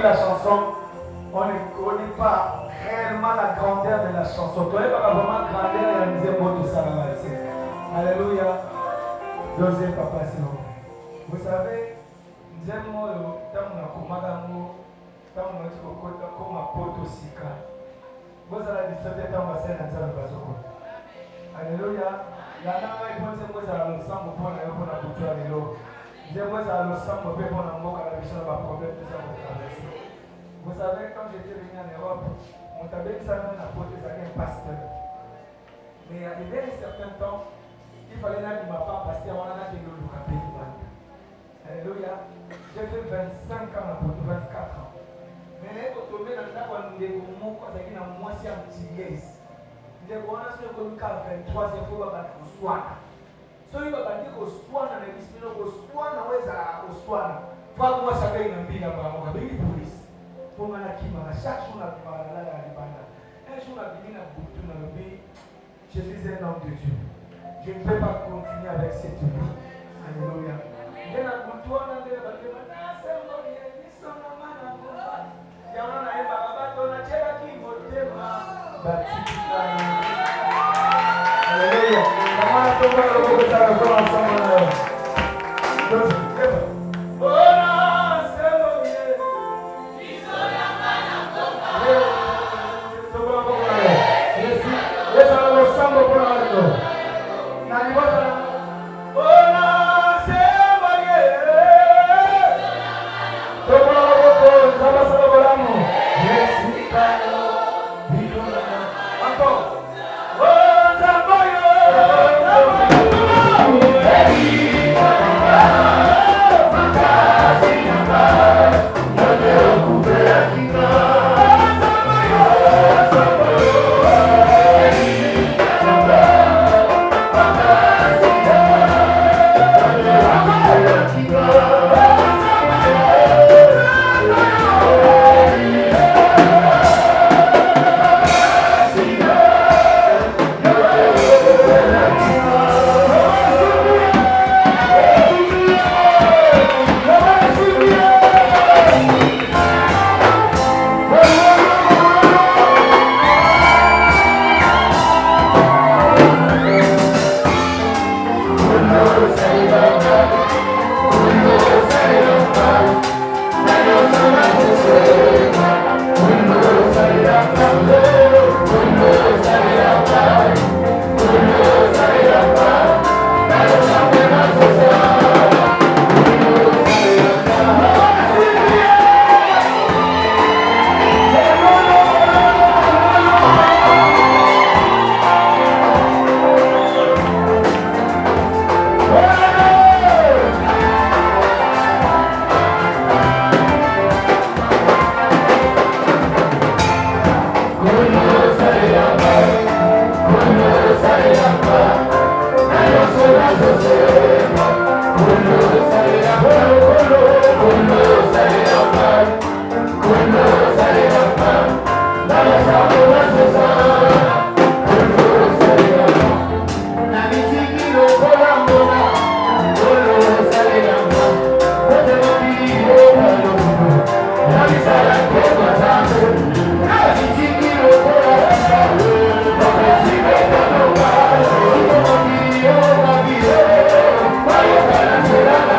la chanson, on ne connaît pas réellement la grandeur de la chanson. Tu n'as pas vraiment grandeur et la deuxième mot de Salamati. Alléluia. Deuxième papa, c'est bon. Vous savez, deuxième mot, tant on a commandé, tant on a dit comme un pote aussi. Vous allez dire tant on va faire un tel bazoko. Alléluia. La langue est bonne, c'est moi, ça nous semble pour la bouture à l'élo. C'est moi, ça nous semble pour la mot à la mission de ma problème, tout ça, vous traversez. Vous savez, quand j'étais venu en Europe, mon tablet, ça m'a apporté ça un pasteur. Mais il y a un certain temps, il fallait que ma part pasteur, on a dit le Lucas Pédiman. Alléluia. J'ai fait 25 ans pour 24 ans. Mais là, quand on met dans la voie, nous devons nous dire que moi, c'est un petit yes. Nous devons nous dire que nous avons 23 il faut battre au soir. So, il va battre au soir, dans les disciplines, au soir, au soir. Pas moi, ça fait une bille à moi, avec les polices. Pour moi, chaque jour, un jour, je suis un homme de Dieu. Je ne peux pas continuer avec cette vie. Alléluia. Será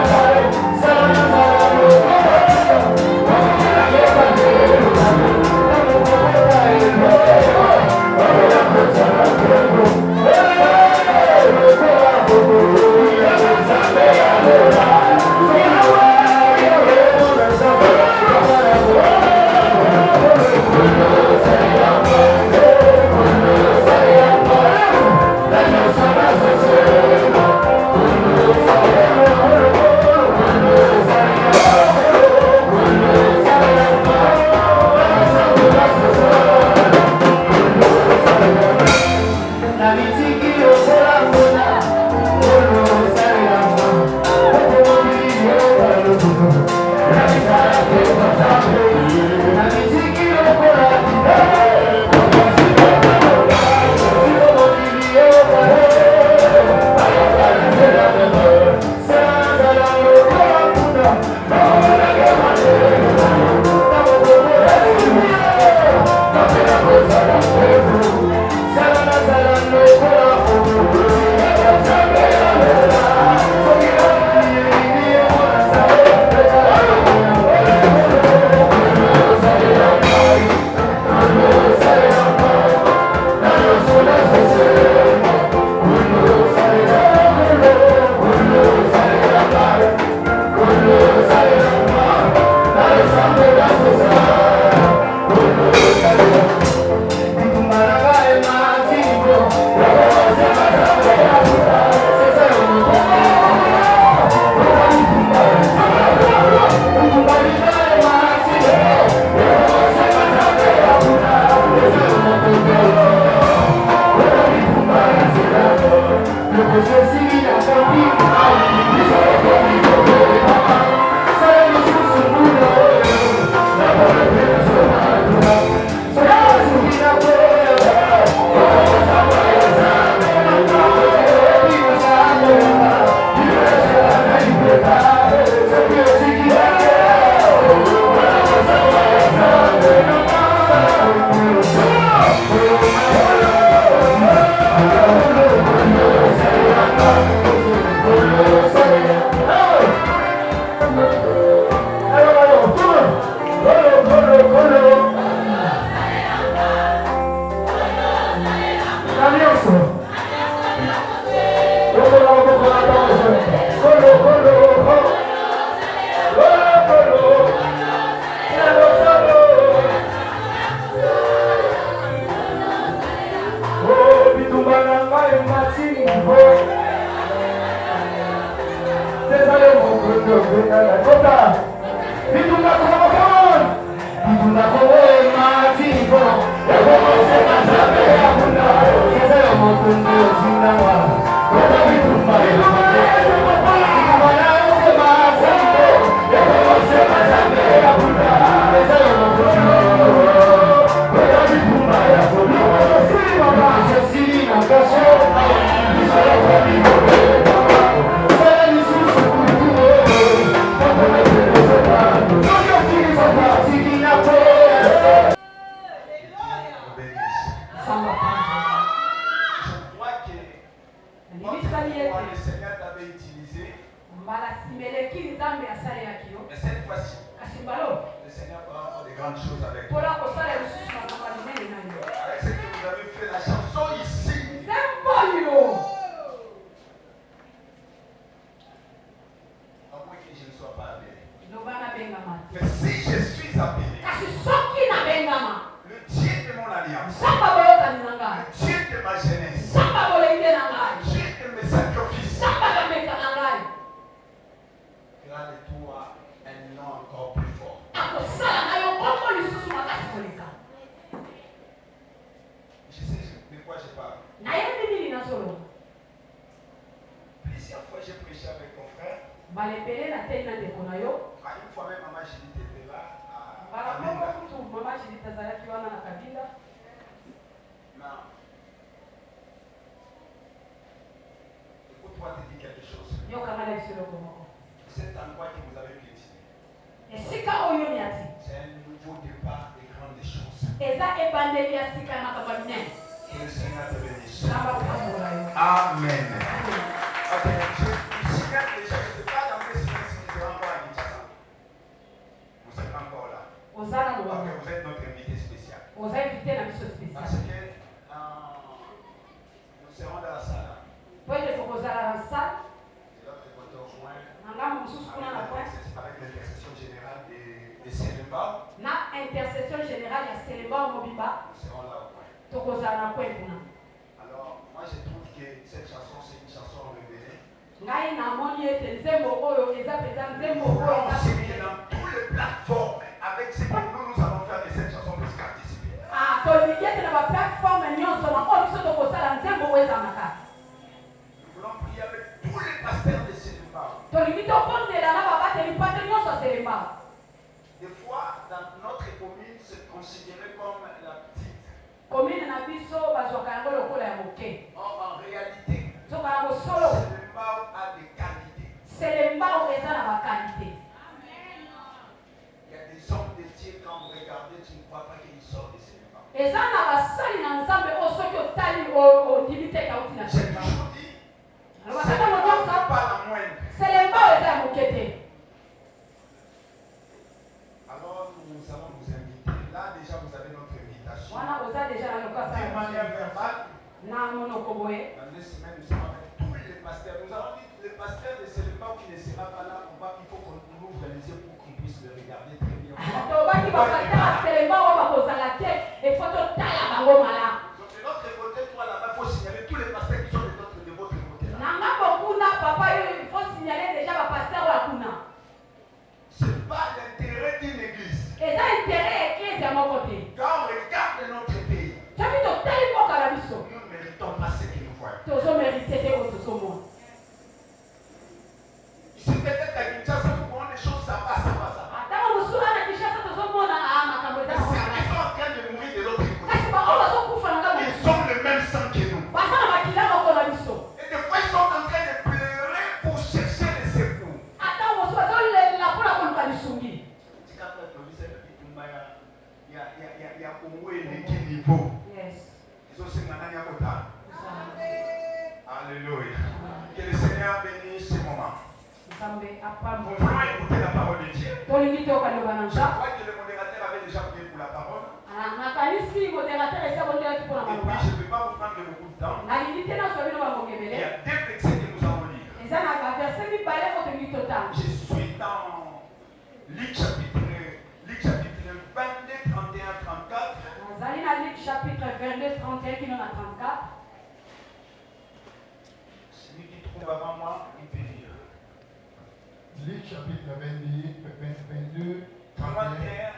Luc chapitre 22, 31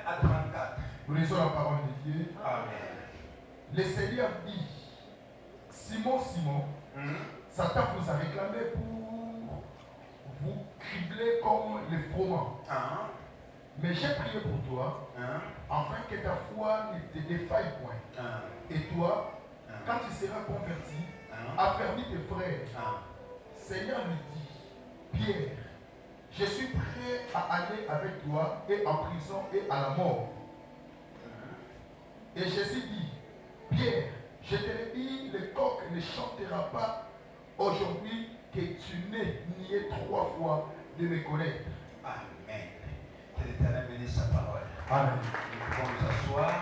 à 34. Nous lisons la parole de Dieu. Amen. Le Seigneur dit, Simon, Simon, Satan vous a réclamé pour vous cribler comme les froment. Mais j'ai prié pour toi, afin que ta foi ne te défaille point. Et toi, quand tu seras converti, affermis tes frères. Seigneur lui dit, Pierre, je suis prêt à aller avec toi et en prison et à la mort. Et Jésus dit, Pierre, je te le dis, le coq ne chantera pas aujourd'hui que tu n'aies nié 3 fois de me connaître. Amen. Que l'Éternel bénisse sa parole. Amen. Nous pouvons nous asseoir.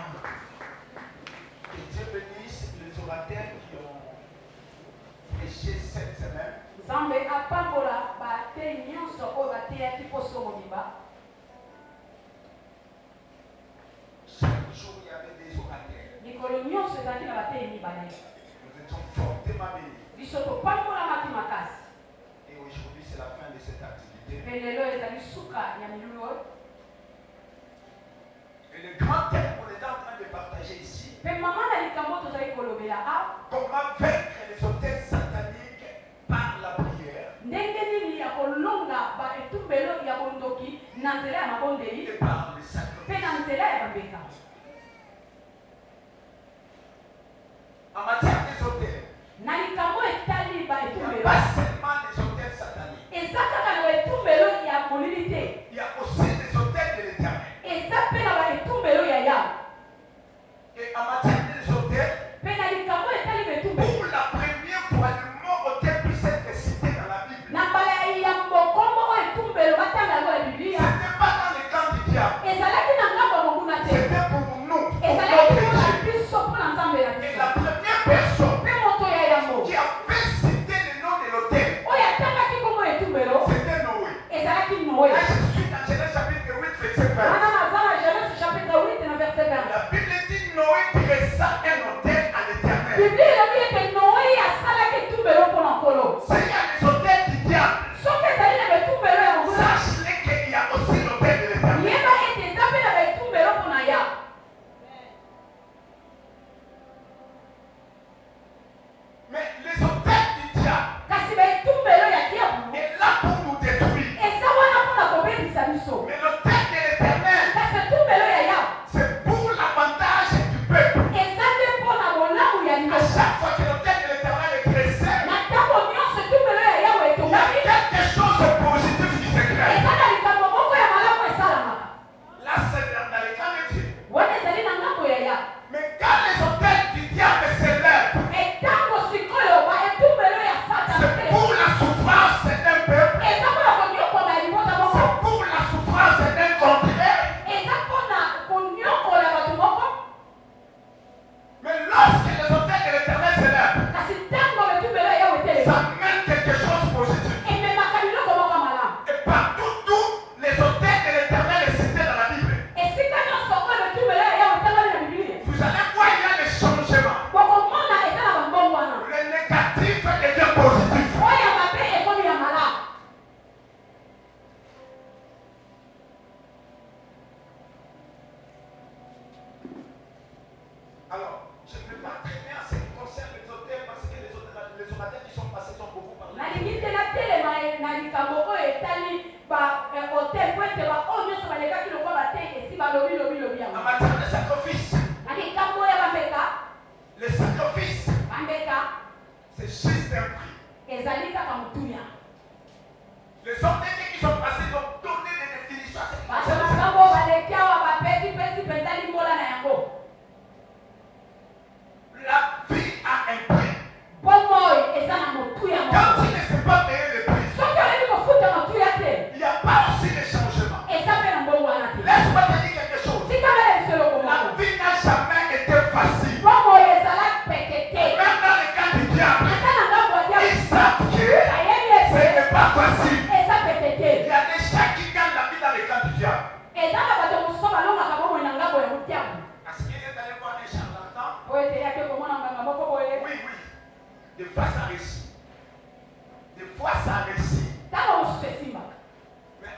Que Dieu bénisse les orateurs qui ont prêché cette semaine. Zambe apambola bate nyonso oyo bateyaki poso mobimba. Chaque jour, il y avait des orateurs. Likolo nyonso ezalaki na bateyi mibale. Nous étions fortement bénis. Biso topambolamaki makasi. Et aujourd'hui, c'est la fin de cette activité. Mpe lelo ezali suka ya milulu oyo. Et le grand thème qu'on est en train de partager ici, Mpe mama na likambo tozali kolobela awa. comment vaincre les hôtels sataniques par la prière Ndenge nini ya kolonga ba etumbelo ya bondoki na nzela ya mabondeli et par le mpe sacrifice. na nzela ya bambeka. En matière des hôtels, Na likambo etali ba il n'y a etumbelo. pas seulement des hôtels sataniques, Eza kaka na ba etumbelo ya molili te. il y a aussi des hôtels de l'éternel. Eza mpe na ba etumbelo ya yawe. Et en matière des hôtels, Mpe na likambo etali ba etumbelo. pour la première fois, le mot hôtel puisse être cité dans la Bible. Na mbala ya mokombo oyo etumbelo batanga yango ya Ce biblia n'était pas dans le camp du diable, ezalaki na ngambo ya monguna te c'était pour nous, pour ezalaki notre mpona Dieu. biso mpona nzambe na Et biso la première personne mpe moto ya yango qui a fait citer le nom de l'hôtel, oyo atangaki nkombo ya etumbelo c'était Noé. ezalaki noe. Là, je suis dans Genèse chapitre 8, verset 20. wana naza na genèse chapitre 8 na verset 20. La Bible dit Noé dressa un hôtel à l'éternel. biblia elobi ete noe asalaki etumbelo mpona nkolo. S'il y a des hôtels du diable, soki ezali na betumbelo ya monguna sache qu'il y a aussi l'hôtel de l'éternel. yeba ete eza mpe na betumbelo mpona ya. Mais les hôtels du diable kasi betumbelo ya diablo est là pour nous détruire. eza wana mpona kobebisa biso. Mais l'hôtel de l'éternel, kasi etumbelo ya ya c'est pour l'avantage du peuple. eza nde mpona bolamu ya À liboso. chaque fois que l'hôtel de l'éternel est dressé, na ntango nyonso etumbelo ya yawe il y a etongami quelque chose de positif qui se crée. eza na likambo moko ya malamu esalamaka. Là, c'est dans le camp de Dieu. wana ezali na ngambo ya ya. Mais quand les hôtels du diable s'élèvent, etango sikoyo ba etumbelo ya satana c'est te pour la souffrance d'un peuple, eza mpona koniokola ya libota moko, c'est pour la souffrance d'un continent. eza mpona koniokola bato moko. Mais lorsque les hôtels de l'éternel s'élèvent, kasi ntango betumbelo ya yawe ça etelema mène quelque chose de positif. ememaka biloko moko ya malamu. Et partout où les hôtels de l'éternel est cité dans la Bible, esika nyonso oyo betumbelo ya yawe etangami na biblia vous allez voir il y a des changements. bokomona eza na bambongo wana Le négatif devient positif. oyo ya mabe ekomi ya malamu. Alors, je ne peux pas traîner en ce qui concerne les hôtels parce que les orateurs qui sont passés sont beaucoup parlés. nalingi te natelema na likambo oyo etali bahotel po ete baoyo nyonso balekaki lokwa batei esi balobilobilobi En yango. matière de sacrifice, na likambo ya bambeka le sacrifice, bambeka c'est juste un prix. ezali kaka motuya. Les hôtels qui sont passés ont donné des définitions à cette bato matière. makambo baleki awa bapesi mpenza limbola na yango. La vie a un prix. bongo oyo eza na motuya Quand moko. tu ne sais pas payer le prix, soki olebi kofuta motuya te il n'y a pas aussi de changement. eza mpe na mbongo wana te. Laisse-moi te dire quelque chose. tika bele bisoloko La moko vie n'a jamais été facile. bongo oyo ezalaki peke te. Même dans le cas du diable, ata na ngambo ya diabo ils savent que ayebi ce ete n'est pas facile. eza peke te. Il y a des gens qui gagnent la vie dans le cas du diable. eza na bato mosusu balongaka bomoi na ngambo ya motiabu Parce qu'il est allé voir un charlatan. po ete yaki komona nganga moko boye. Oui, oui. Des fois ça réussit. Des fois ça réussit. ntango mosusu esimbaka Mais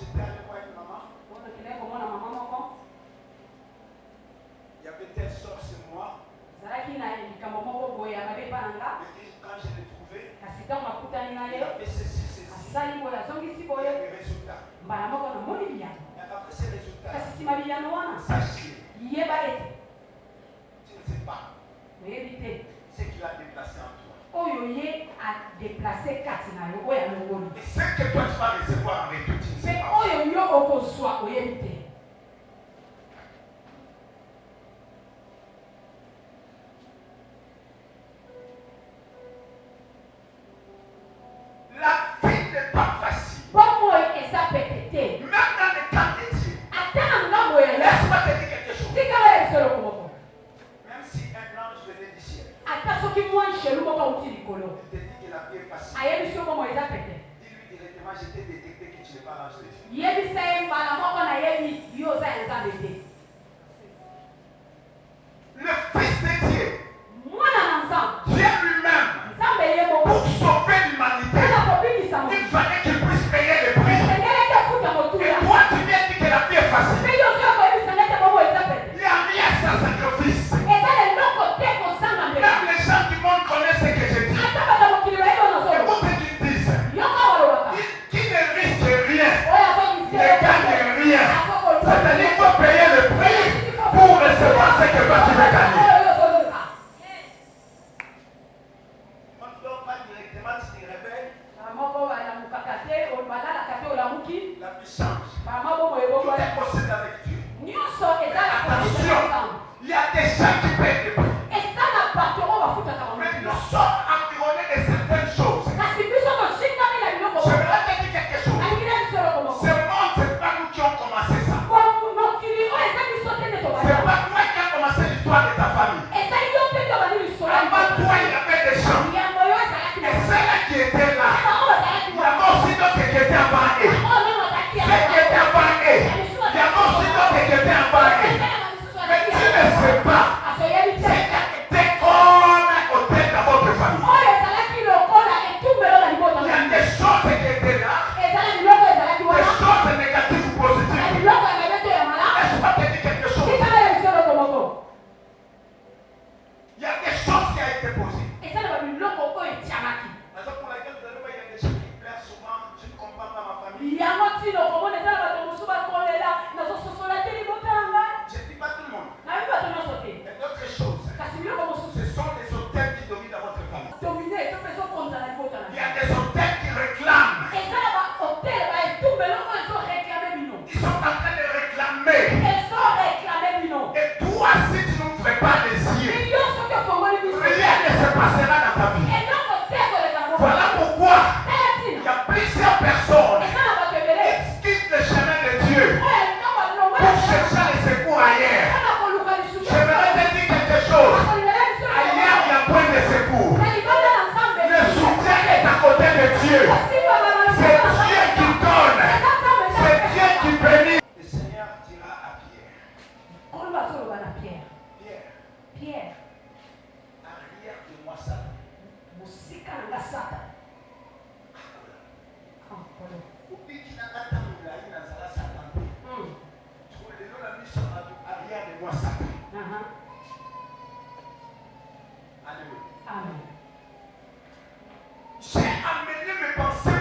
j'étais allé voir une maman. Il y avait telle sorte sur moi. Et quand je l'ai trouvé, il avait ceci, ceci. Il y avait des résultats. Et après ces résultats, sachez, tu ne sais pas ce qu'il a déplacé en toi. Et ce que toi tu vas recevoir en retour, tu ne sais pas. La vie n'est pas facile. Même dans les temps de Dieu. Laisse-moi te dire quelque chose. Même si un ange venait du ciel, il te dit que la vie est facile. Dis-lui directement, je t'ai détecté que tu n'es pas l'ange de Dieu. Le Fils de Dieu, Dieu lui-même, pour sauver l'humanité, il fallait qu'il puisse payer le prix. Et toi, tu viens dire que la vie est facile. Il a mis à son sacrifice. Même les gens du monde connaissent ce que je dis. Écoute ce qu'ils disent. Qui ne risque rien, ne gagne rien. C'est-à-dire qu'il faut payer le prix pour recevoir ce que toi tu veux gagner. On ne dort pas directement, tu te réveilles. La vie change. Tout est possible avec Dieu. Attention, il y a des gens qui payent le prix. Mais nous sommes environnés de certaines choses. J'aimerais te dire quelque chose. Ce monde, c'est pas nous qui avons commencé ça. C'est pas toi qui as commencé l'histoire de ta famille. Avant toi, il y avait des gens. Et ceux-là qui étaient là, il y avait aussi d'autres qui étaient avant eux. Ceux qui étaient avant eux, il y avait aussi d'autres qui étaient avant eux. Mais tu ne sais pas. C'est était comme au tête de votre famille. Il y a des choses qui étaient là. Des choses négatives ou positives. Laisse-moi te dire quelque chose. Il y a des choses qui ont été posées. La raison pour laquelle vous allez voir, il y a des gens qui pleurent souvent. Je ne comprends pas ma famille. Je ne dis pas tout le monde. Mais d'autres choses. Ce sont des hôtels qui dominent dans votre famille. Il y a des hôtels qui réclament. Ils sont en train de réclamer. Et toi, si tu ne ferais pas les yeux, rien ne se passera dans ta vie. Voilà pourquoi il y a plusieurs personnes qui quittent le chemin de Dieu pour chercher les secours ailleurs. J'aimerais te dire quelque chose. Ailleurs, il y a point de secours. Le soutien est à côté de Dieu. C'est Dieu qui donne. C'est Dieu qui bénit. Le Seigneur dira à Pierre. Pierre, arrière de moi Satan. Oublie qu'il n'a pas tant de la haine dans sa Satan. Tu vois, les gens la mission arrière de moi Satan. Alléluia. Amen. J'ai amené mes pensées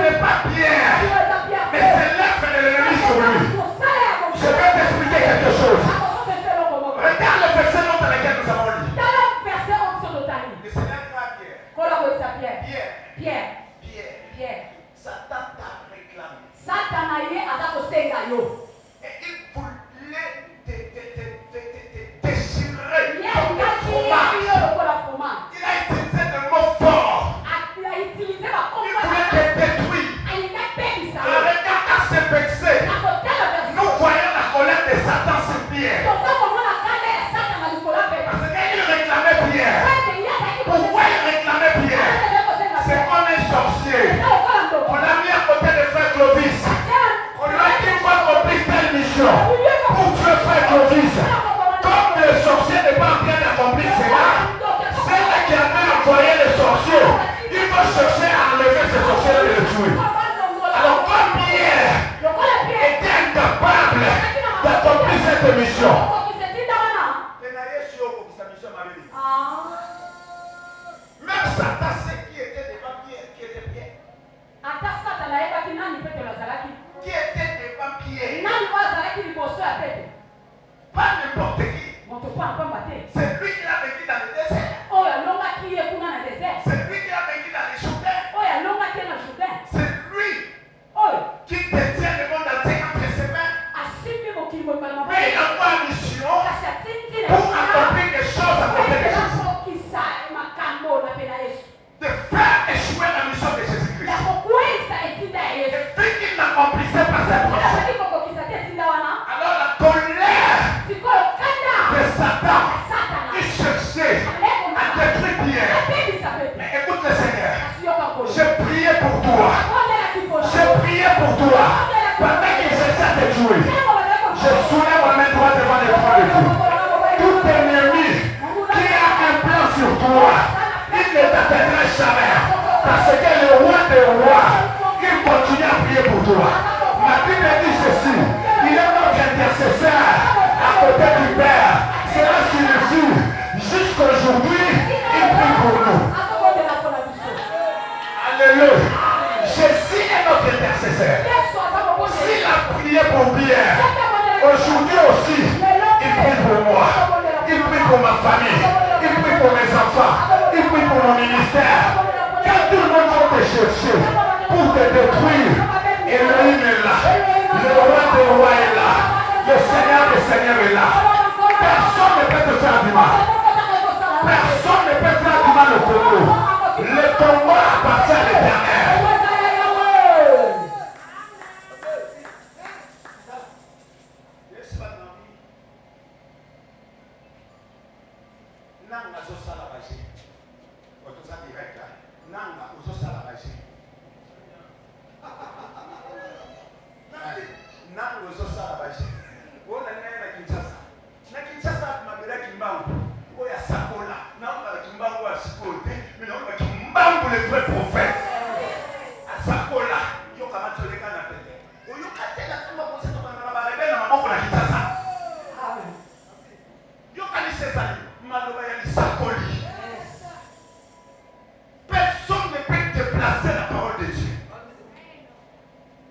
n'est pas Pierre, mais c'est l'œuvre de l'ennemi sur lui. Je vais t'expliquer quelque chose. Regarde le verset dans lequel nous avons lu. Le Seigneur dit à Pierre. Pierre. Satan t'a réclamé. Et il voulait te déchirer comme le fromage. Il a utilisé des mots forts. Il voulait te détruire. Regarde à ce verset. Nous voyons la colère de Satan sur Pierre. Parce qu'il réclamait Pierre. Pourquoi il réclamait Pierre? C'est comme un sorcier. On l'a mis à côté de frère Clovis. On lui a dit qu'il faut accomplir telle mission. Pour tuer frère Clovis. Comme le sorcier n'est pas bien accompli cela, c'est là qui avait envoyé le sorcier. Il va chercher à enlever ce sorcier et le tuer. Alors comme Pierre était incapable d'accomplir cette mission, même Satan sait qui était devant Pierre, qui était Pierre. Qui était devant Pierre. Pas n'importe qui. C'est lui qui l'a vécu dans le désert. C'est lui qui l'a vécu dans les Jourdains. C'est lui qui détient le monde entier entre ses mains. Mais il envoie une mission pour accomplir des choses à côté de Jésus. De faire échouer la mission de Jésus-Christ. Et vu qu'il n'accomplissait pas cette mission, alors la colère de Satan, il cherchait à détruire Pierre. Mais écoute le Seigneur, j'ai prié pour toi. J'ai prié pour toi. Pendant qu'il cherchait à te tuer, je soulève ma main droite devant le trône de Dieu. Tout ennemi qui a un plan sur toi, il ne t'atteindra jamais. Parce que le roi des rois, il continue à prier pour toi. Ma Bible dit ceci, il est notre intercesseur à côté du Père. Cela signifie, jusqu'aujourd'hui, il prie pour nous. Alléluia. Jésus est notre intercesseur. S'il a prié pour Pierre, aujourd'hui aussi, il prie pour moi. Il prie pour ma famille. Il prie pour mes enfants. Il prie pour mon ministère. Quand tout le monde va te chercher pour te détruire, Elohim est là. Le roi des rois est là. Le Seigneur des seigneurs est là. Personne ne peut te faire du mal. Personne ne peut faire du mal au Congo. Le combat appartient à l'Éternel. Le vrai prophète, à Sakola, il y a un peu de personne ne peut déplacer la parole de Dieu.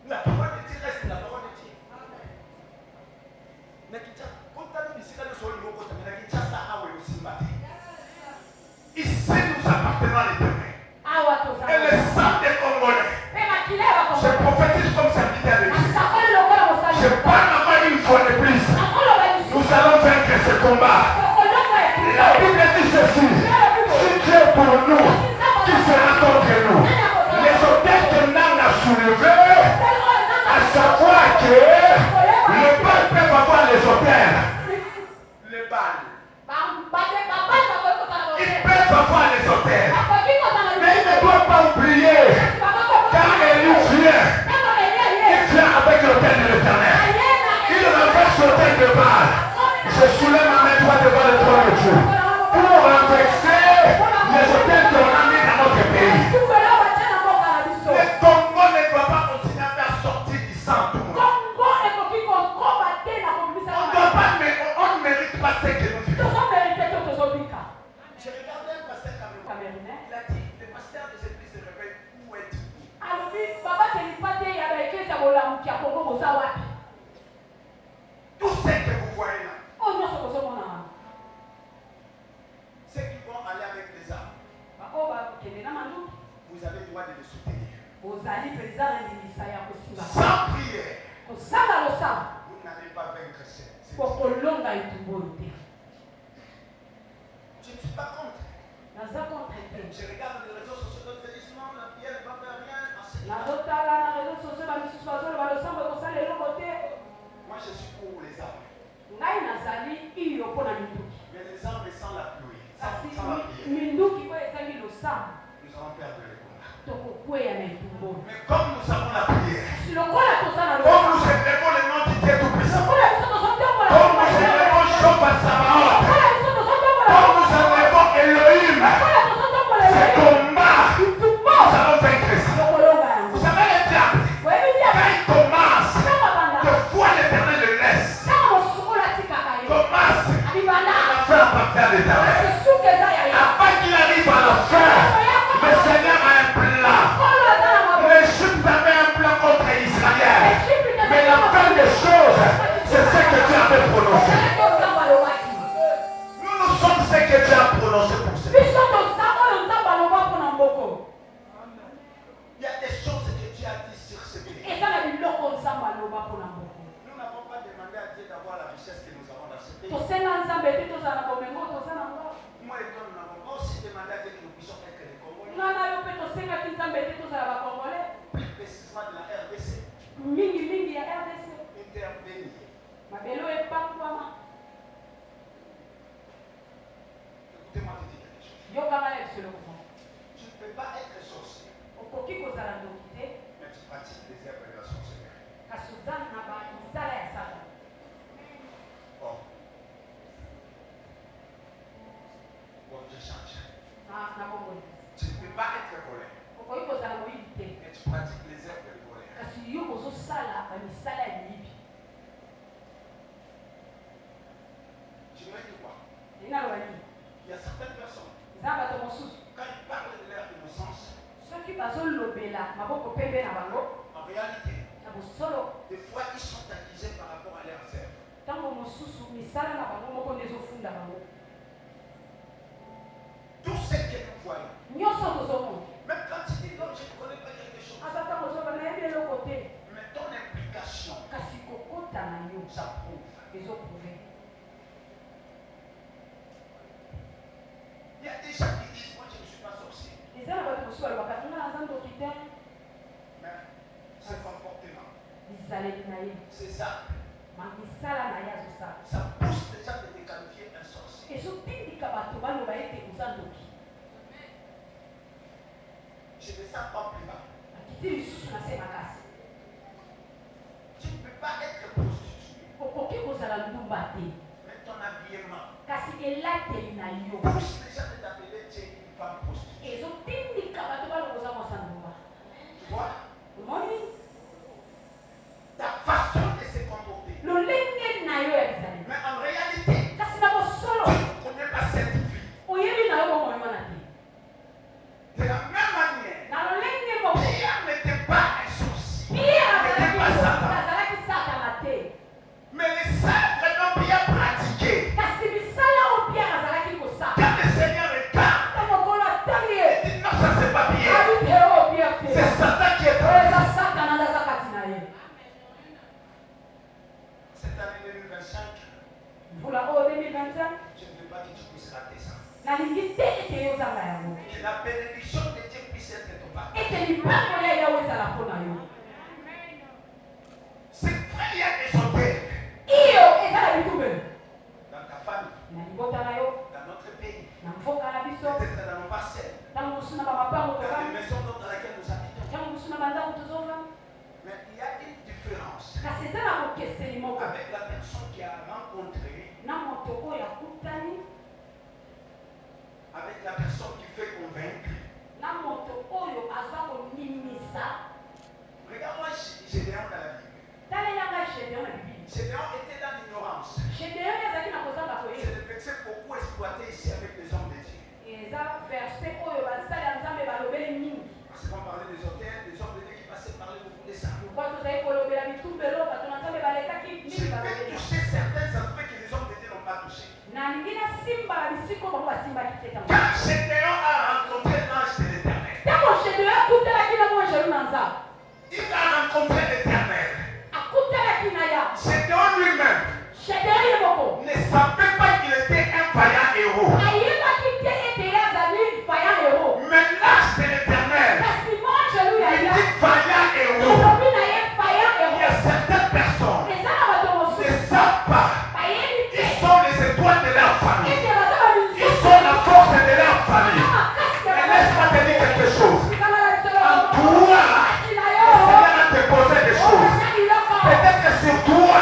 La parole de Dieu reste la parole de Dieu. Ici nous appartenons à l'Éternel. Et le sang des Congolais, je prophétise comme serviteur de Dieu. Je parle encore une fois de plus. Nous allons vaincre ce combat. La Bible dit ceci. Si Dieu est pour nous, qui sera contre nous? Les hôtels que Nan a soulevés, à savoir que le peuple peut avoir les hôtels. Les balles. Ils peuvent avoir les hôtels. Mais ils ne doivent pas oublier. Car Élie vient. Il vient avec l'hôtel de l'Éternel. Il renverse l'hôtel de Baal. Je soulève ma main droite devant le trône de Dieu. Pour renverser les hôtels qu'on a mis dans notre pays. Le Congo ne doit pas continuer à faire sortir du sang tout le monde. On ne doit pas Tout ce que vous voyez là, ceux qui vont aller avec les armes, vous avez le droit de les soutenir. Sans prière, vous n'allez pas vaincre cette. Je ne suis pas contre. Je regarde les réseaux sociaux, d'autres disent non, la prière ne va faire rien. Moi je suis pour les armes. Mais les armes sans la pluie, sans la prière, nous allons perdre le combat. Mais comme nous avons la prière, comme nous élevons le nom du Dieu Tout-Puissant, comme nous élevons Jéhovah Sabaoth, comme nous élevons Elohim, ce combat, nous allons vaincre ça. Vous savez le diable, quand il commence, de foi l'Éternel le laisse, commence à faire partir à l'Éternel. Avant qu'il arrive à la fin, le Seigneur a un plan. L'Égypte avait un plan contre Israël. Mais la fin des choses, c'est ce que Dieu avait prononcé. Nous sommes ce que Dieu a prononcé pour ce. Il y a des choses que Dieu a dit sur ce pays. Nous n'avons pas demandé à Dieu d'avoir la richesse que nous avons dans ce pays. Moi et toi, nous n'avons pas aussi demandé à Dieu que nous puissions être les Congolais. Plus précisément de la RDC. Intervenir. Écoutez-moi, te dire quelque chose. Tu ne peux pas être sorcier, mais tu pratiques les œuvres de la sorcellerie. Bon, je change. Tu ne peux pas être volé, mais tu pratiques les œuvres de voleur. Tu me dis quoi? Il y a certaines personnes, quand ils parlent de leur innocence, en réalité, des fois ils sont accusés par rapport à leurs œuvres. Tout ce que nous voyons, même quand tu dis non, je ne connais pas quelque chose, mais ton implication, ça prouve. Il y a des gens qui disent, moi je ne suis pas sorcier. Mais c'est comportement, c'est ça. Ça pousse les gens de te qualifier un sorcier. Je ne sens pas plus bas. Tu ne peux pas être prostitué. Mais ton habillement pousse les gens de t'appeler Dieu une femme prostituée. Tu vois? Ta façon de se comporter. Mais en réalité, tu ne connais pas cette vie. De la même manière, Pierre n'était pas un sorcier. Il n'était pas Satan. Mais les saints vraiment bien pratiqués. Quand le Seigneur regarde, il dit non, ça c'est pas Pierre. C'est Satan qui est en lui. Cette année 2025, je ne veux pas que tu puisses rater ça. Que la bénédiction de Dieu puisse être ton partage. C'est vrai, il y a des hôtels dans ta famille, dans notre pays, peut-être dans nos parcelles, dans les maisons dans lesquelles nous habitons. Mais il y a une différence avec la personne qui a rencontré, avec la personne qui fait convaincre. Regarde-moi Gédéon dans la Bible. Gédéon était dans l'ignorance. C'est le verset beaucoup exploité ici avec les hommes de Dieu. Parce qu'on parlait des hôtels, des hommes de Dieu qui passaient parler beaucoup de ça. Je vais toucher certains aspects que les hommes de Dieu n'ont pas touchés. Quand Gédéon a rencontré l'ange de l'Éternel, il a rencontré l'Éternel. Gédéon lui-même ne savait pas qu'il était un vaillant héros. Mais l'ange de l'Éternel, il dit vaillant héros. Il y a certaines personnes qui ne savent pas. Ils sont les étoiles de leur famille. Ils sont la force de leur famille. Mais laisse-moi te dire quelque chose. En toi, le Seigneur a te posé des choses. Peut-être que sur toi,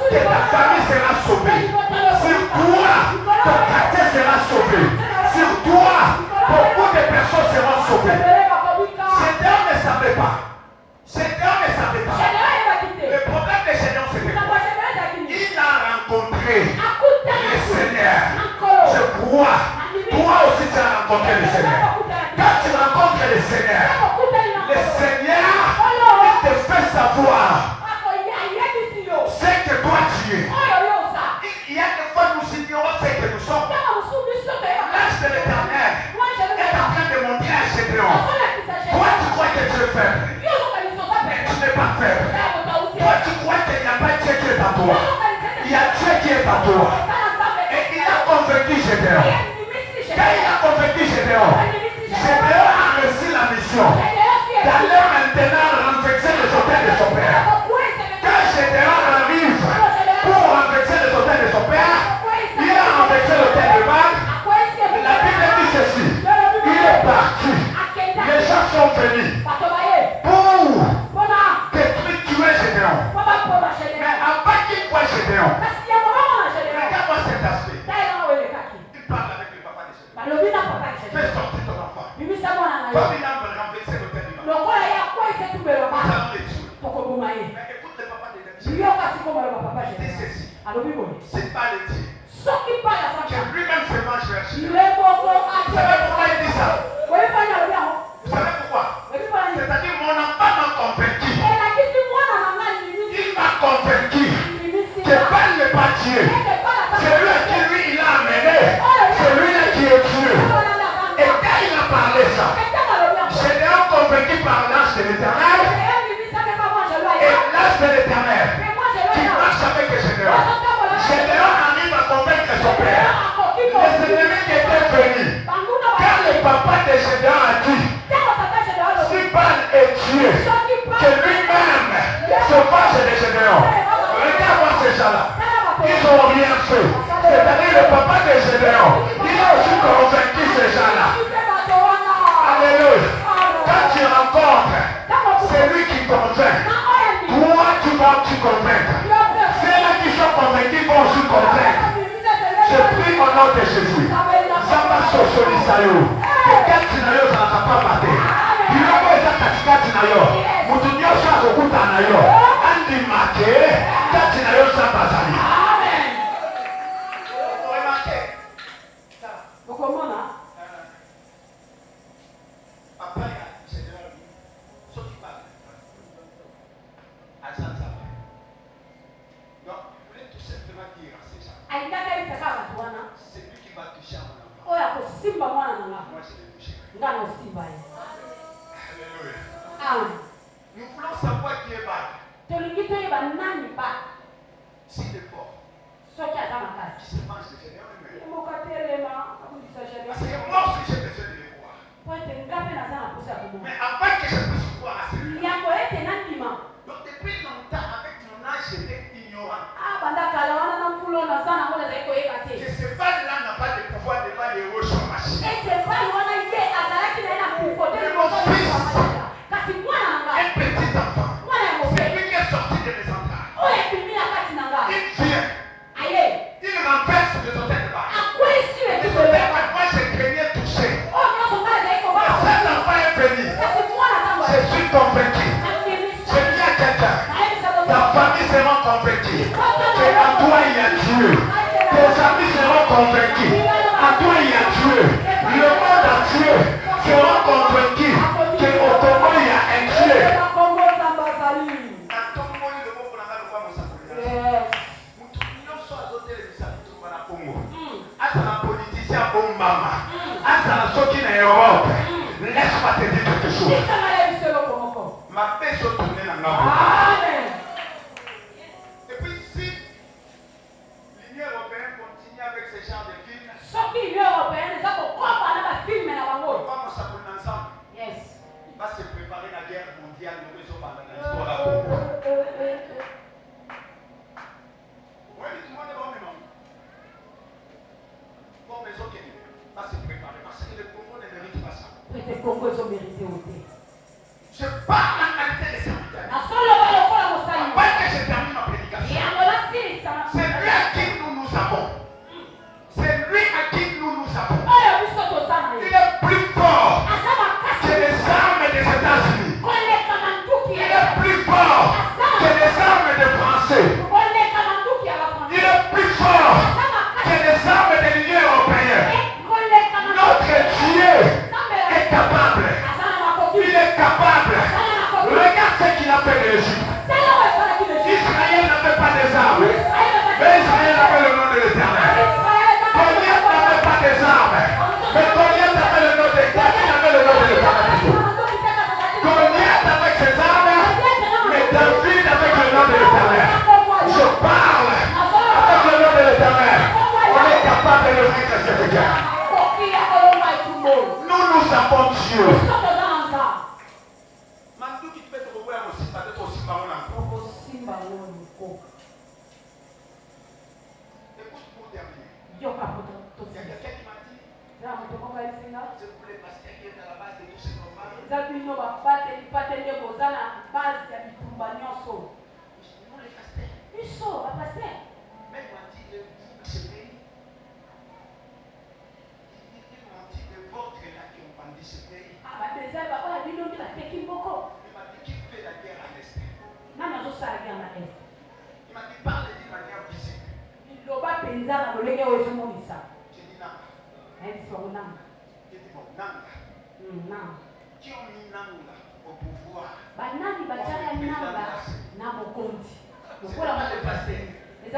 que ta famille sera sauvée. Sur toi, ton quartier sera sauvé. Sur toi, beaucoup de personnes seront sauvées. Gédéon ne savait pas. Gédéon ne savait pas. Le problème de Gédéon, c'était quoi? Il a rencontré le Seigneur. Je crois. Toi aussi, tu as rencontré le Seigneur. Quand tu rencontres le Seigneur, il te fait savoir ce que toi tu es. Il y a des fois nous ignorons ce que nous sommes. L'ange de l'Éternel est en train de montrer à Gédéon. Toi tu crois que tu es faible. Mais tu n'es pas faible. Toi tu crois qu'il n'y a pas Dieu qui est à toi. Il y a Dieu qui est à toi. Et il a convaincu Gédéon. Quand il a convaincu Gédéon, Gédéon a reçu la mission d'aller maintenant renverser les autels de son père. Quand Gédéon arrive pour renverser les autels de son père, il a renversé l'autel de Baal. La Bible dit ceci. Il est parti. Les gens sont venus pour tuer Gédéon. Mais avant qu'il voie Gédéon, regarde-moi cet aspect. Il parle avec le papa de Gédéon. Fais sortir ton enfant. Comme il a renversé l'autel de Baal. Nous allons les tuer. Mais écoute le papa de Gédéon. Il dit ceci. C'est pas le Dieu. Que lui-même se mange vers Gédéon. Vous savez pourquoi il dit ça? Vous savez pourquoi? C'est-à-dire mon enfant m'a convaincu. Il m'a convaincu que Baal n'est pas Dieu. C'est lui à qui lui il a amené. C'est lui-là qui est Dieu. Et quand il a parlé ça, Gédéon convaincu par l'ange de l'Éternel. Et l'ange de l'Éternel qui marche avec Gédéon. Gédéon arrive à convaincre son père. Les ennemis qui étaient venus. Quand le papa de Gédéon a dit, si Baal est Dieu, que lui-même se fâche de Gédéon. Regarde-moi ces gens-là. Ils n'ont rien fait. C'est-à-dire le papa de Gédéon. Il a aussi convaincu ces gens-là. Alléluia. Quand tu rencontres, c'est lui qui convainc. Toi, tu vas tu convaincre. Ceux-là qui sont convaincus vont aussi convaincre. Je prie au nom de Jésus. Samba Sosolisayo. Que quand tu n'as pas pas battu. Il y a katikati na yo. Mutu nyosho akokuta na yo. Andi make kati na yo sambazali. Amen. Papa ya Gédéon so qui parle. Agent ça. Donc, je voulais tout simplement dire à ces gens. C'est lui qui va toucher à mon enfant. Moi je vais toucher. Alléluia. Nous voulons savoir qui est Baal. S'il est fort, il se mange de Gédéon lui-même. Parce que moi aussi j'ai besoin de le voir. Mais avant que je puisse voir à celui-là. Donc depuis longtemps avec mon âge j'étais ignorant. Que ce Baal-là n'a pas de pouvoir devant les héros sur ma chaîne. Un petit enfant. C'est lui qui est sorti de mes entrailles. Il vient. Il renverse les hôtels de Baal. Les hôtels que moi je craignais toucher. Cet enfant est venu. Je suis convaincu. Je dis à quelqu'un. Ta famille sera convaincue. Que en toi il y a Dieu. Tes amis seront convaincus. En toi il y a Dieu. Le monde entier sera convaincu. Que au Congo il y a un Dieu. mama. Azala soki na Europe. Laisse-moi te dire quelque chose. Ma paix se tourne dans la Amen. Et puis si l'Union européenne continue avec ce genre de films, comment ça peut ensemble? Yes. Il va se préparer la guerre mondiale, nous raisons par l'histoire à Congo. Oui, tout le monde est bon, non? Bon, mais ok, va se préparer parce que le Congo ne mérite pas ça. Je parle en qualité de serviteur. Après que je termine ma prédication, c'est lui à qui nous avons. C'est lui à qui nous avons. Il est plus fort que les armes des États-Unis. Il est plus fort que les armes des Français. Il est plus fort que les armes de l'Union européenne. Notre Dieu est capable. Il est capable. Regarde ce qu'il a fait de l'Égypte. Israël n'avait pas des armes. Mais Israël avait le nom de l'Éternel. Goliath n'avait pas des armes. Mais Goliath avait le nom de David, avait le nom de l'Éternel. Goliath avec ses armes, mais David avec le nom de l'Éternel. Je parle avec le nom de l'Éternel. On est capable de le vaincre cette guerre. Nous avons Dieu. Mandou qui peut te revoir aussi, peut-être aussi par mon enfant. Écoute pour terminer. Il y a quelqu'un qui m'a dit, c'est pour les pasteurs qui est à la base de tous ces combats. Nous les pasteurs. Mais il m'a dit de vous ce pays. Il m'a dit de votre là qui ont vendu ce pays. Il m'a dit qui fait la guerre à l'Est. Il m'a dit parle d'une manière visible. J'ai dit non. J'ai dit bon, Nanga. Qui ont mis Nanga au pouvoir. C'est pas les pasteurs. Et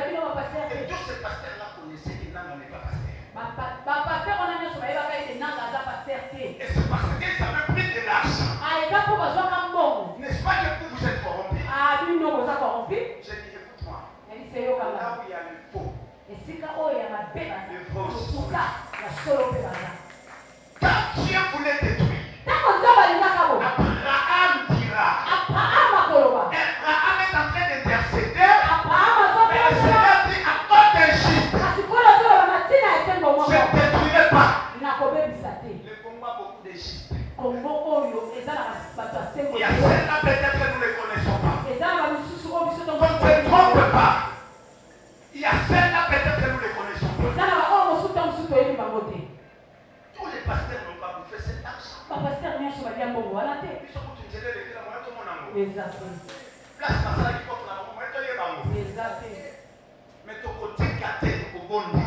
tous ces pasteurs-là connaissaient que Nanga n'est pas pasteur. Et c'est parce qu'ils avaient pris de l'argent. N'est-ce pas que vous êtes corrompus? J'ai dit écoute-moi. Là où il y a le faux. Quand Dieu voulait détruire, Abraham dira. Abraham est en train d'intercéder. Mais le Seigneur dit à cause d'Égypte, je ne détruirai pas. Le combat beaucoup d'Égypte. Il y a celle-là peut-être que nous ne connaissons pas. On ne se trompe pas. Il y a celle-là peut-être que nous ne connaissons pas. Tous les pasteurs n'ont pas bouffé cet argent. Ils sont utilisés les gens, tout le monde en haut. Place ça qui porte la main, mais ton côté gâté, au bon Dieu.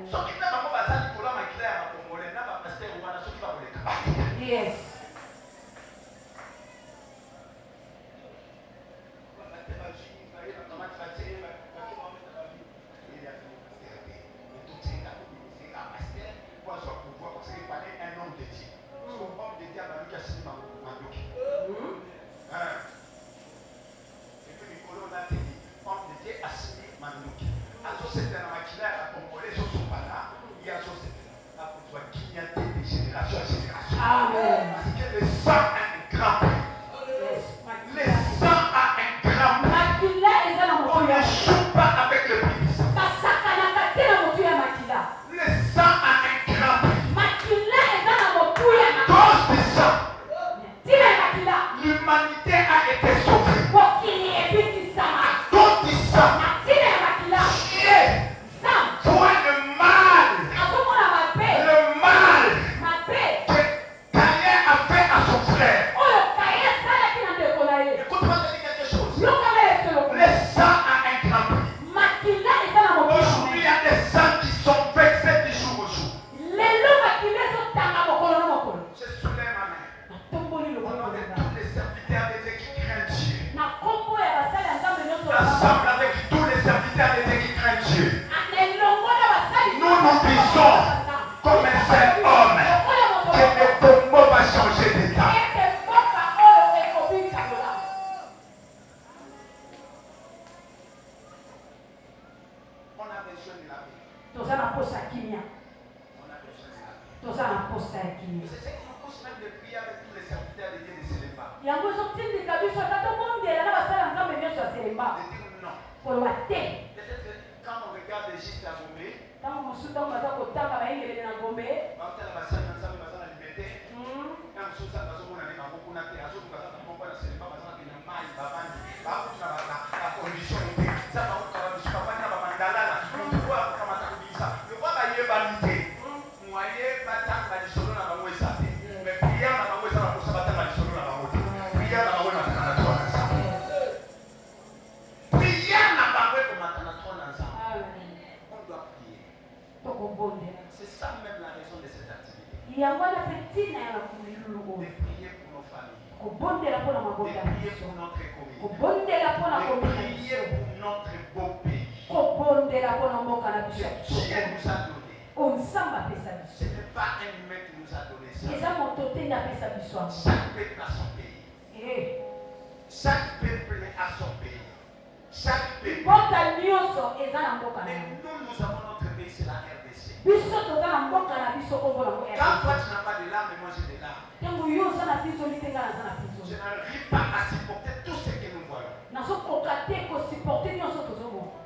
Ce qui n'a pas basé pour la maquille à Congolais, n'a pas pasteur ou à la chose qui va vous les capables. Yes. Amen. Parce que le sang a un grand prix. Le sang a un grand prix. On ne joue pas avec le prix du sang. Le sang a un grand prix. À cause du sang, l'humanité a été sauvée. À cause du sang, Dieu voit le mal que Caïn a fait à son frère. Écoute-moi, je dis quelque chose. Le sang a un grand prix. Aujourd'hui, il y a des sangs qui sont vexés du jour au jour. Je soulève ma main. Au nom de tous les serviteurs de Dieu qui craignent Dieu. Ensemble avec tous les serviteurs de Dieu qui craignent Dieu. Nous nous disons comme un besoin de la paix. Toza na posa kimia. On a besoin de la paix. Toza na posa ya kimia. C'est ce qui nous pousse même de prier avec tous les serviteurs de Dieu de Séléba. Yango ezotindika biso ata tobondela na basala nzambe nyonso ya selemba De dire non. koloba te. Peut-être que quand on regarde juste à Gombe, Ntango mosusu ntango baza kotanga bayengelele na Gombe, baotala basali na nzambe baza na liberté. Na mosusu sala bazomona nde bango kuna te azoki baza na moko na Séléba baza na kenya mai bavandi bakuta bacondition te za bauta babisu bavandi na bamandalala motu oyo akokamata kobimisa lokwa bayebani te moye batanga lisolo na bango eza te mais priere na bango eza na kosa batanga lisolo na bango te priere na bango emataka na twa na nzambe priere na bango ekomata na twa na nzambe on doit prier. tokobondela. C'est ça même la raison de cette activité. Yango wana mpe ntina ya bakumilulu De oyo. prier pour nos familles. Kobondela mpona De mabota na prier biso. pour notre commune. Kobondela mpona De komina prier biso. pour notre beau pays. Kobondela mpona mboka na biso. Que Dieu nous a donné. Oyo nzambe apesa biso. Ce n'est pas un humain qui nous a donné ça. Eza moto te nde apesa biso yango. Chaque peuple a son pays. Chaque peuple a son pays. Chaque peuple. Mboka nyonso eza na mboka na Mais yango. nous avons notre pays, c'est la RDC. Biso toza na mboka na biso kombo nango Quand toi tu n'as pas de larmes, moi j'ai des larmes. ntango yo oza na bizoli te ngai naza na Je bizoli. n'arrive pas à supporter tout ce que nous voyons. nazokoka te kosupporte nyonso tozomona.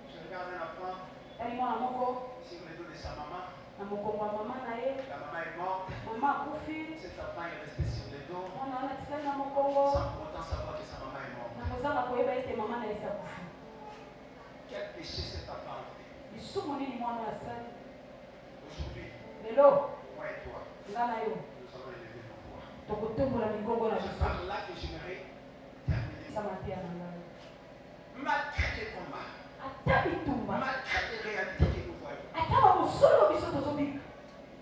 Je regarde un enfant, tali mwana moko ici on est de sa maman. na mokongo ya mama na ye, La maman est morte. mama akufi, Cet enfant est resté sur les dos mwana wana tikali na mokongo sans pour autant savoir que sa maman est morte. na kozanga koyeba ete mama na ye esi akufi. Quel péché cet enfant a fait? lisumu nini mwana oyo asali? Aujourd'hui, lelo moi et toi, nga na yo nous allons élever nos voix. tokotombola migongo na C'est biso. par là que j'aimerais terminer. sama te ya na ngai Malgré les combats, ata bitumba malgré les réalités que nous voyons, ata bamosolo biso tozobika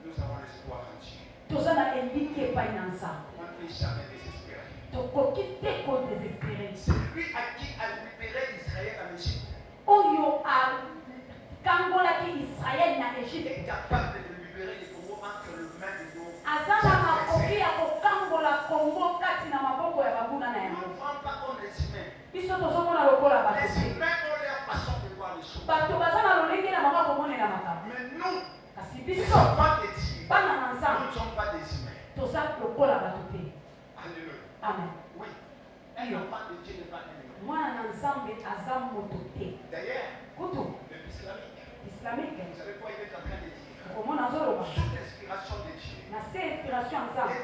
nous avons l'espoir en Dieu. toza na elingi epai na nzambe. On ne peut jamais désespérer. tokoki te kodesespere. C'est lui à qui a libéré Israël en Égypte. oyo akangolaki israele na Il egypte est capable de libérer les Congo entre les mains de nos aza na makoki ya kokangola kongo kati na maboko ya banguna na Nous yango. ne voyons pas comme les humains. biso tozomona lokola bato Les te. humains ont leur façon de voir les choses. bato baza na lolenge na bango komonela makambo. Mais nous, kasi nous ne biso sommes pas des dieux. bana na Nous nzambe ne sommes pas des humains. toza lokola bato te. Alléluia. amen. Oui. Un enfant de Dieu n'est pas un humain. mwana na nzambe aza moto te. D'ailleurs, kutu le islamique, islamike vous savez quoi il est en train de dire? okomona azoloba Sous l'inspiration de Dieu. na se inspiration ya nzambe.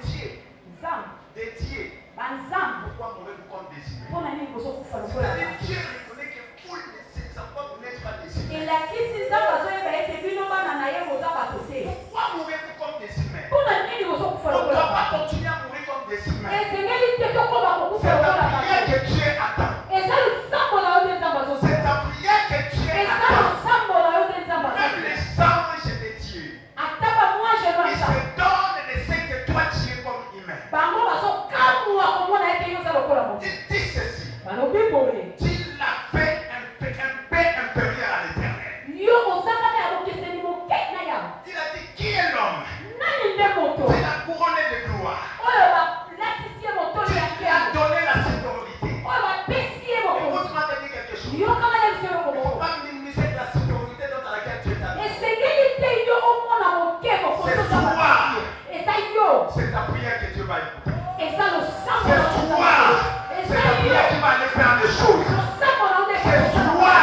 nzambe Dédié. banzambe Pourquoi mourir comme des humains? mpona nini kozokufa lokola C'est-à-dire bato. Dieu reconnaît que vous, ces enfants, vous n'êtes pas des humains. elakisi nzambe azoyeba ete bino bana na ye boza bato te. Pourquoi mourir comme des humains? mpona nini kozokufa On ne lokola doit pas bato. continuer à mourir comme des humains. esengeli te tokoma kokufa C'est lokola la prière bato. que Dieu attend. eza losambo na yo nde nzambe C'est azosala. la prière que Dieu eza attend. losambo na yo nde nzambe Même azosala. les anges de Dieu, ata bamwanje ils nasa se donnent de ce que toi tu es comme humain. bango bazokamwa komona ete yo oza lokola moto. Il dit ceci. balobi boye Tu l'as fait un paix inférieur à l'éternel. yo ozangana ya bokeseni moke na yawe. Il a dit qui est l'homme? nani nde moto Tu l'as couronné de gloire. oyo balatisi ye motoli Tu ya lui as nkembo donné la sécurité. oyo bapesi ye mokonzi. Écoute-moi te dire quelque chose. yokanga ye biso Il ne faut yokomoko pas minimiser la sécurité dans laquelle tu es allé. esengeli te yo omona moke mokonzi C'est oza toi. bapesi ye. eza yo C'est ta prière que Dieu va écouter. eza losambo C'est na yo toi. C'est ta prière qui va aller faire des choses. losambo na yo nde C'est toi.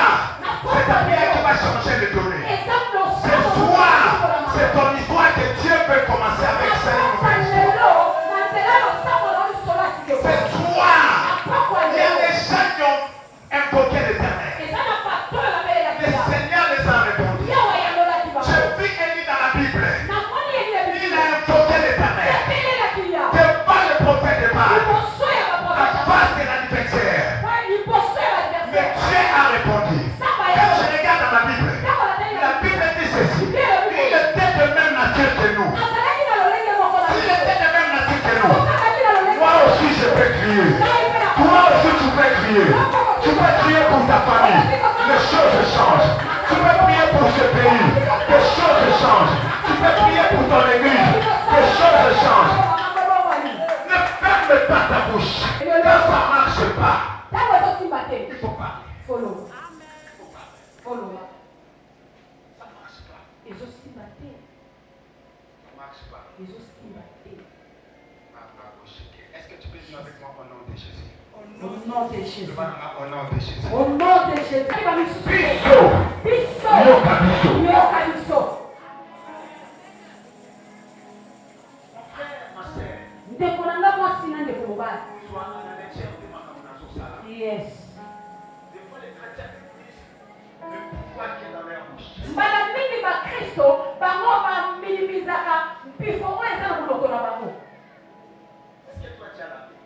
C'est ta prière qui va changer les données. eza C'est losambo toi. C'est ton histoire que Dieu peut commencer avec ça. lelo na nzela losambo na yo lisolo asike C'est toi. apakwa Il y a lelo des gens qui ont invoqué l'éternel. eza na paster babelelaki Le yawe. Seigneur les a répondu. yawe yalolaki bango. J'ai vu Élie dans la Bible. namoni Il a elebila invoqué l'éternel. babelelaki yawe. Devant le prophète de Baal. liboso ya En baprofete face de l'adversaire. liboso ya Mais baadversaire. Dieu a répondu. samba Quand yawe je regarde dans la Bible, ntango natali la Bible dit ceci. Il était de même nature que nous. azalaki na lolenge moko na S'il biso. était de même nature que nous, azalaki na lolenge moi aussi je peux crier. ngai mpe na Toi aussi tu peux crier. Tu peux crier pour ta famille. Les choses changent. Tu peux prier pour ce pays. Les choses changent. Tu peux prier pour ton église. Les choses changent. Ne ferme pas ta bouche. Quand ça ne marche pas, ntango ezosimba te il faut parler. foloba Il faut parler. foloba Est-ce que tu peux dire avec moi au nom de Jésus? Au nom de Jésus. Au nom de Jésus. Au nom de Jésus. Biso. Yoka biso. Yoka biso. Mon frère, ma soeur. Ndeko nanga mwasi na ndeko mobali. Sois en honnêteté de ma camarade. Yes. Des fois, les chrétiens utilisent le pouvoir qui est dans leur bouche. Mbala mingi ba Kristo bango ba minimizaka mpifo oyo eza na monoko na bango. Est-ce que toi tu as la paix?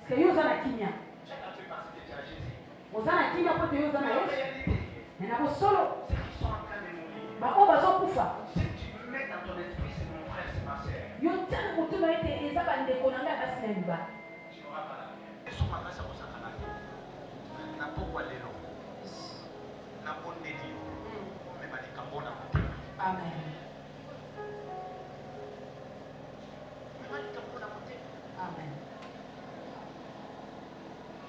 Parce que yo oza na kimia. Tu as la paix parce que tu as Jésus. Oza na kimia po te yo oza na Mais en Yesu. réalité, Mais na bosolo ceux qui sont en train de mourir, bango bazokufa. si tu mets dans ton esprit, c'est mon frère, c'est ma soeur, Yo tia na motema ete eza bandeko na ngai basi na mibali. tu n'auras pas la paix. Et sur ma grâce, ça vous a la paix. Na pokwa lelo. Na bondeli. Mais ma likambona motema. Amen. Mais ma likambona motema. Amen.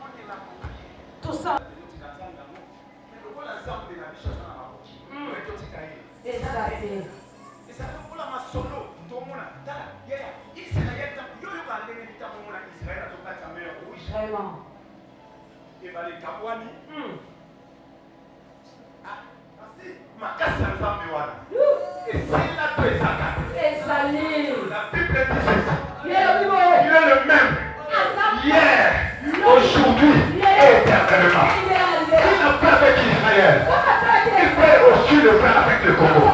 On est là pour prier. Tout ça. Mais le rôle ensemble de la vie, c'est dans ma bouche. On est tous cahiers. Exactement. Et ça fait pour la masolo, Domona, Dala, Yaya, Israël, Yo, va aller à Israël, à ton cas, ta mère, oui. Vraiment. Et va les Kabouani. Ah, merci. Ma casse, ça me semble. Et c'est là que tu es Zaka. Esalim. La Bible dit ceci. Il est le Il est le même. Hier, aujourd'hui et éternellement. Il n'a pas avec Israël. Il peut aussi le faire avec le Congo.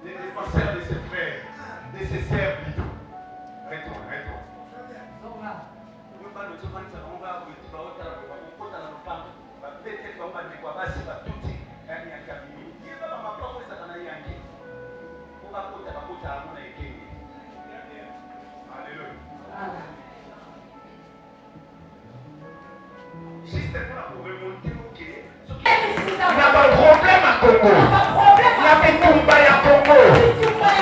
Les défenseurs de ses frères, de ses sœurs plutôt. Retourne. Juste pour remonter au quai. Il y a pas de problème à Congo. Il y a des combats à Congo.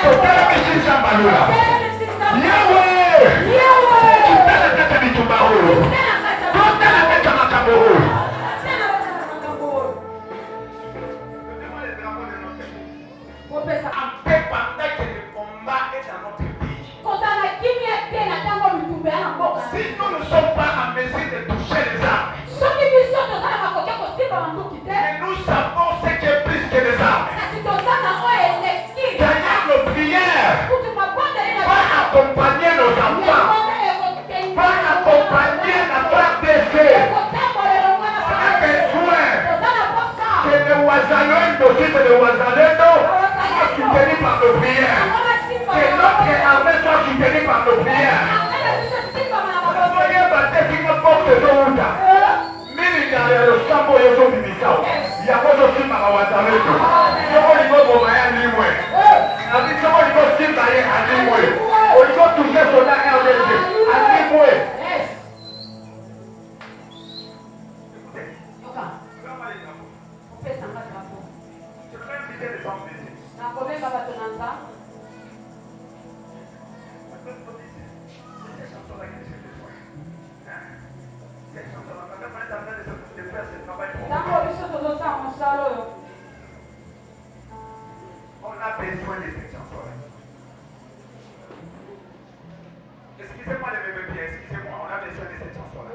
Total Messi Zambalula. Yahweh. Total la tête de Tumbaro. Total la tête de Macaboro. Un peu pendant que le combat est dans notre pays. Si nous ne sommes pas en mesure de toucher les armes, et nous savons ce qui est plus que les armes. Seigneur, nos prières va accompagner nos enfants, va accompagner la part des faits. On a besoin que le l'armée de Wazalendo soit soutenue par nos prières. Que notre armée soit soutenue par nos prières. Soyez battus qui me portent de route. Militaire le champ et le ministère. Il y a pas de film à Wazalendo. Je vois les mots à l'imoué. Avec ça, il faut aussi bailler à l'imoué. Il faut toucher son RDC à l'imoué. On a besoin de cette chanson-là. Excusez-moi les bébés bien, excusez-moi, on a besoin de cette chanson-là.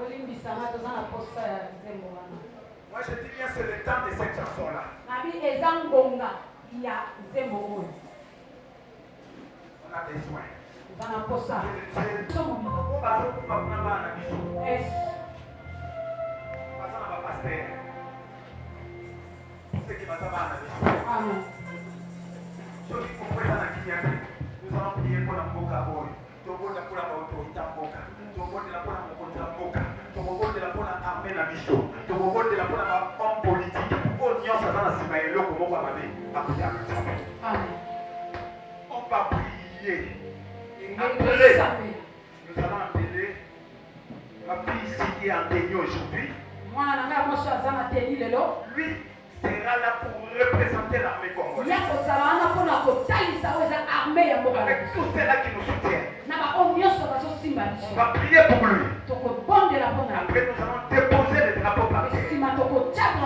Moi je dis bien c'est le temps de cette chanson-là. On a besoin. Nous allons prier pour la Mboka Boy. Pour la autorité Mboka. Pour la Mboka. Pour la armée na biso. Pour la homme politique. Pour l'union ça va simaelo comme on va aller. On va prier. Après, nous allons appeler ma fille ici qui est en tenue aujourd'hui. Lui sera là pour représenter l'armée congolaise. Avec tous ceux-là qui nous soutiennent. On va prier pour lui. Après, nous allons déposer le drapeau par terre.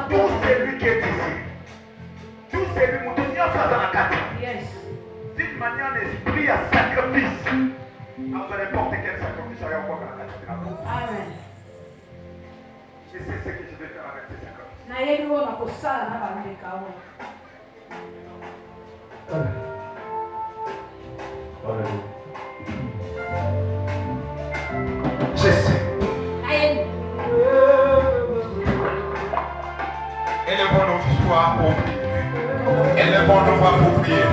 Tout celui qui est ici. Tout celui qui est ici. D'une manière d'esprit à sacrifice. Dans n'importe quel sacrifice, il y a encore la drapeau. Amen. Je sais ce que je vais faire avec ces sacrifices. Je sais. Élevons nos voix pour prier. Élevons nos voix pour prier.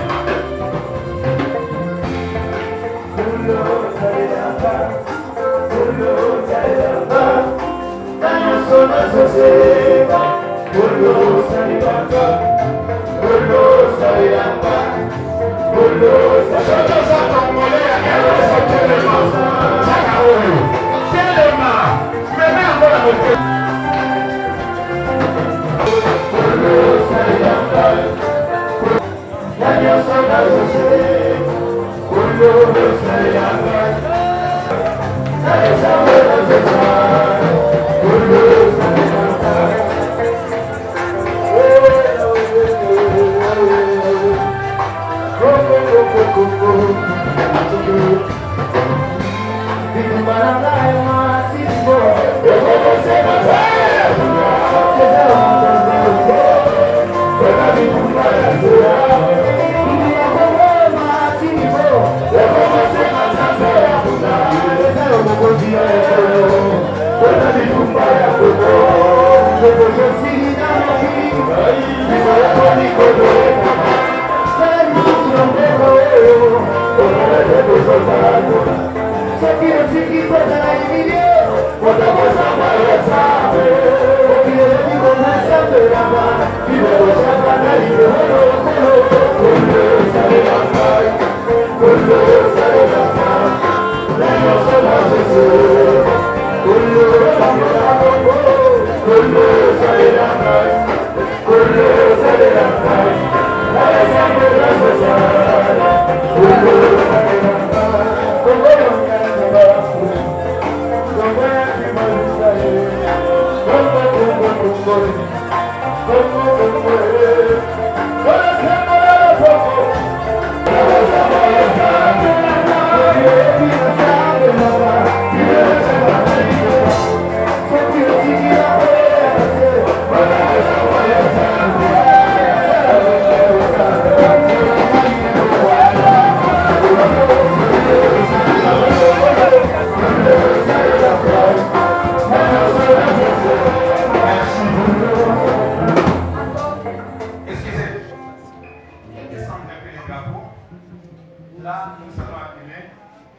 Yeah.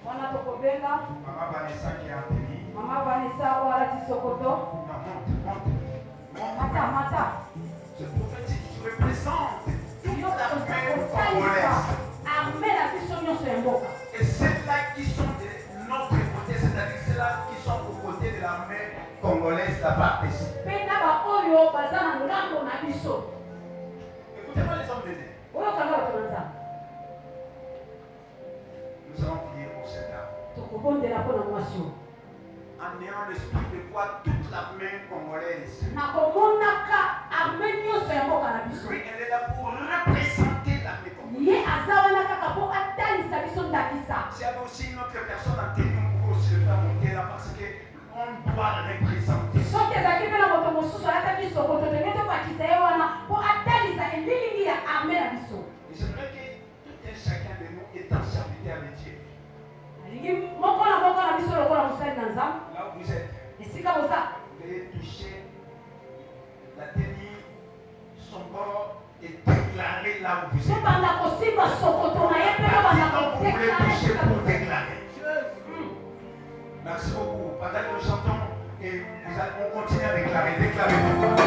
Wana tokobenga. Maman Vanessa qui a appelé. Maman Vanessa wala tisokoto. Mata. Ce prophétique qui représente toute l'armée congolaise. Armée la biso nyonso ya mboka. Et celles-là qui sont de notre côté, c'est-à-dire celles-là qui sont aux côtés de l'armée congolaise là-bas ici. Pena ba oyo baza na ngambo na biso. Écoutez-moi les hommes de Dieu. Oyo kanga batonza. Nous allons prier pour cette dame. Tokobondela pona mwasi. En ayant l'esprit de voir toute l'armée congolaise. Nakomonaka armée nyonso ya mboka na biso. Oui, elle est là pour représenter l'armée congolaise. Ye azawana kaka po atalisa biso ndakisa. S'il y avait aussi une autre personne en tenue, on pourrait aussi le faire monter là parce qu'on doit le représenter. Soki ezalaki mpe na moto mosusu alataki sokoto tenge tokakisa ye wana po atalisa elilingi ya armée na biso. Et j'aimerais que tout un chacun de nous est en serviteur de Dieu. alingi moko na biso lokola mosali na nzambe. Là où vous êtes, Esika boza veuillez toucher la tenue, son corps et déclarer là où vous êtes. tobanda kosimba sokoto na ye mpe tobanda Vous voulez toucher pour kodeklare. déclarer. Merci beaucoup. Pendant que nous chantons, et on continue à déclarer.